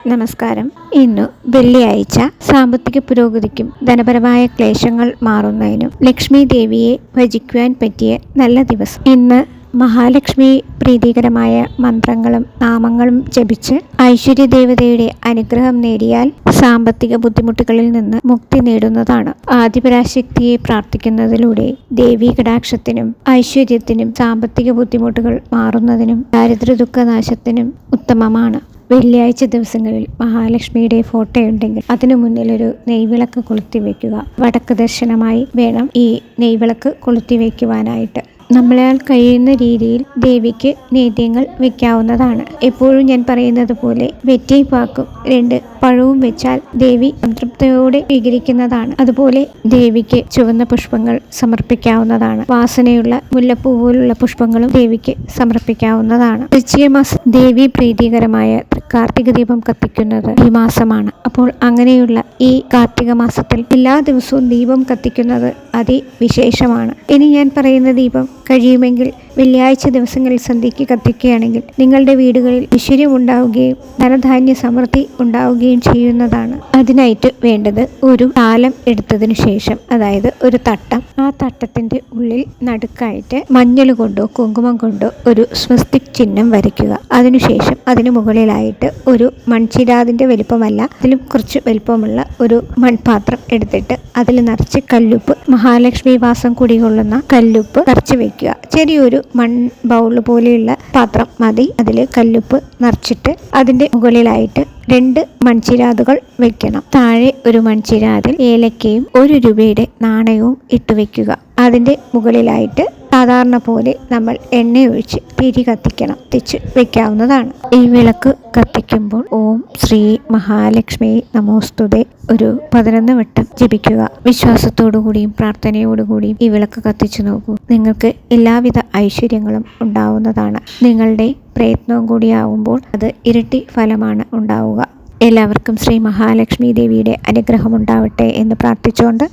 നമസ്കാരം. ഇന്നു വെള്ളിയാഴ്ച. സാമ്പത്തിക പുരോഗതിക്കും ധനപരമായ ക്ലേശങ്ങൾ മാറുന്നതിനും ലക്ഷ്മി ദേവിയെ ഭജിക്കുവാൻ പറ്റിയ നല്ല ദിവസം. ഇന്ന് മഹാലക്ഷ്മി പ്രീതികരമായ മന്ത്രങ്ങളും നാമങ്ങളും ജപിച്ച് ഐശ്വര്യദേവതയുടെ അനുഗ്രഹം നേടിയാൽ സാമ്പത്തിക ബുദ്ധിമുട്ടുകളിൽ നിന്ന് മുക്തി നേടുന്നതാണ്. ആദിപരാശക്തിയെ പ്രാർത്ഥിക്കുന്നതിലൂടെ ദേവീ കടാക്ഷത്തിനും ഐശ്വര്യത്തിനും സാമ്പത്തിക ബുദ്ധിമുട്ടുകൾ മാറുന്നതിനും ദാരിദ്ര്യദുഃഖനാശത്തിനും ഉത്തമമാണ്. വെള്ളിയാഴ്ച ദിവസങ്ങളിൽ മഹാലക്ഷ്മിയുടെ ഫോട്ടോ ഉണ്ടെങ്കിൽ അതിനു മുന്നിൽ ഒരു നെയ്വിളക്ക് കൊളുത്തി വയ്ക്കുക. വടക്ക് ദർശനമായി വേണം ഈ നെയ്വിളക്ക് കൊളുത്തി വയ്ക്കുവാനായിട്ട്. നമ്മളാൽ കഴിയുന്ന രീതിയിൽ ദേവിക്ക് നേദ്യങ്ങൾ വെക്കാവുന്നതാണ്. എപ്പോഴും ഞാൻ പറയുന്നത് പോലെ വെറ്റയും പാക്കും 2 പഴവും വെച്ചാൽ ദേവി സംതൃപ്തിയോടെ സ്വീകരിക്കുന്നതാണ്. അതുപോലെ ദേവിക്ക് ചുവന്ന പുഷ്പങ്ങൾ സമർപ്പിക്കാവുന്നതാണ്. വാസനയുള്ള മുല്ലപ്പൂ പോലുള്ള പുഷ്പങ്ങളും ദേവിക്ക് സമർപ്പിക്കാവുന്നതാണ്. വൃശ്ചിക മാസം ദേവി പ്രീതികരമായ കാർത്തിക ദീപം കത്തിക്കുന്നത് ഈ മാസമാണ്. അപ്പോൾ അങ്ങനെയുള്ള ഈ കാർത്തിക മാസത്തിൽ എല്ലാ ദിവസവും ദീപം കത്തിക്കുന്നത് അതിവിശേഷമാണ്. ഇനി ഞാൻ പറയുന്ന ദീപം കഴിയുമെങ്കിൽ വെള്ളിയാഴ്ച ദിവസങ്ങളിൽ സന്ധ്യയ്ക്ക് കത്തിക്കുകയാണെങ്കിൽ നിങ്ങളുടെ വീടുകളിൽ ഐശ്വര്യം ഉണ്ടാവുകയും ധനധാന്യ സമൃദ്ധി ഉണ്ടാവുകയും ചെയ്യുന്നതാണ്. അതിനായിട്ട് വേണ്ടത് ഒരു താലം എടുത്തതിനു ശേഷം, അതായത് ഒരു തട്ടം, ആ തട്ടത്തിന്റെ ഉള്ളിൽ നടുക്കായിട്ട് മഞ്ഞൾ കൊണ്ടോ കുങ്കുമം കൊണ്ടോ ഒരു സ്വസ്തിക് ചിഹ്നം വരയ്ക്കുക. അതിനുശേഷം അതിനു മുകളിലായിട്ട് ഒരു മൺചിരാതിന്റെ വലിപ്പമല്ല, അതിലും കുറച്ച് വലിപ്പമുള്ള ഒരു മൺപാത്രം എടുത്തിട്ട് അതിൽ നിറച്ച് കല്ലുപ്പ്, മഹാലക്ഷ്മി വാസം കുടികൊള്ളുന്ന കല്ലുപ്പ് നിറച്ച് വെക്കുക. ചെറിയൊരു മൺ ബൗൾ പോലെയുള്ള പാത്രം മതി. അതിൽ കല്ലുപ്പ് നിറച്ചിട്ട് അതിന്റെ മുകളിലായിട്ട് 2 മൺചിരാതുകൾ വെക്കണം. താഴെ ഒരു മൺചിരാതിൽ ഏലക്കയും 1 രൂപയുടെ നാണയവും ഇട്ട് വെക്കുക. അതിന്റെ മുകളിലായിട്ട് സാധാരണ പോലെ നമ്മൾ എണ്ണയൊഴിച്ച് തിരി കത്തിച്ച് വെക്കാവുന്നതാണ്. ഈ വിളക്ക് കത്തിക്കുമ്പോൾ ഓം ശ്രീ മഹാലക്ഷ്മി നമോസ്തുതേ ഒരു 11 വട്ടം ജപിക്കുക. വിശ്വാസത്തോടുകൂടിയും പ്രാർത്ഥനയോടുകൂടിയും ഈ വിളക്ക് കത്തിച്ചു നോക്കൂ. നിങ്ങൾക്ക് എല്ലാവിധ ഐശ്വര്യങ്ങളും ഉണ്ടാവുന്നതാണ്. നിങ്ങളുടെ പ്രയത്നവും കൂടിയാവുമ്പോൾ അത് ഇരട്ടി ഫലമാണ് ഉണ്ടാവുക. എല്ലാവർക്കും ശ്രീ മഹാലക്ഷ്മി ദേവിയുടെ അനുഗ്രഹം ഉണ്ടാവട്ടെ എന്ന് പ്രാർത്ഥിച്ചുകൊണ്ട്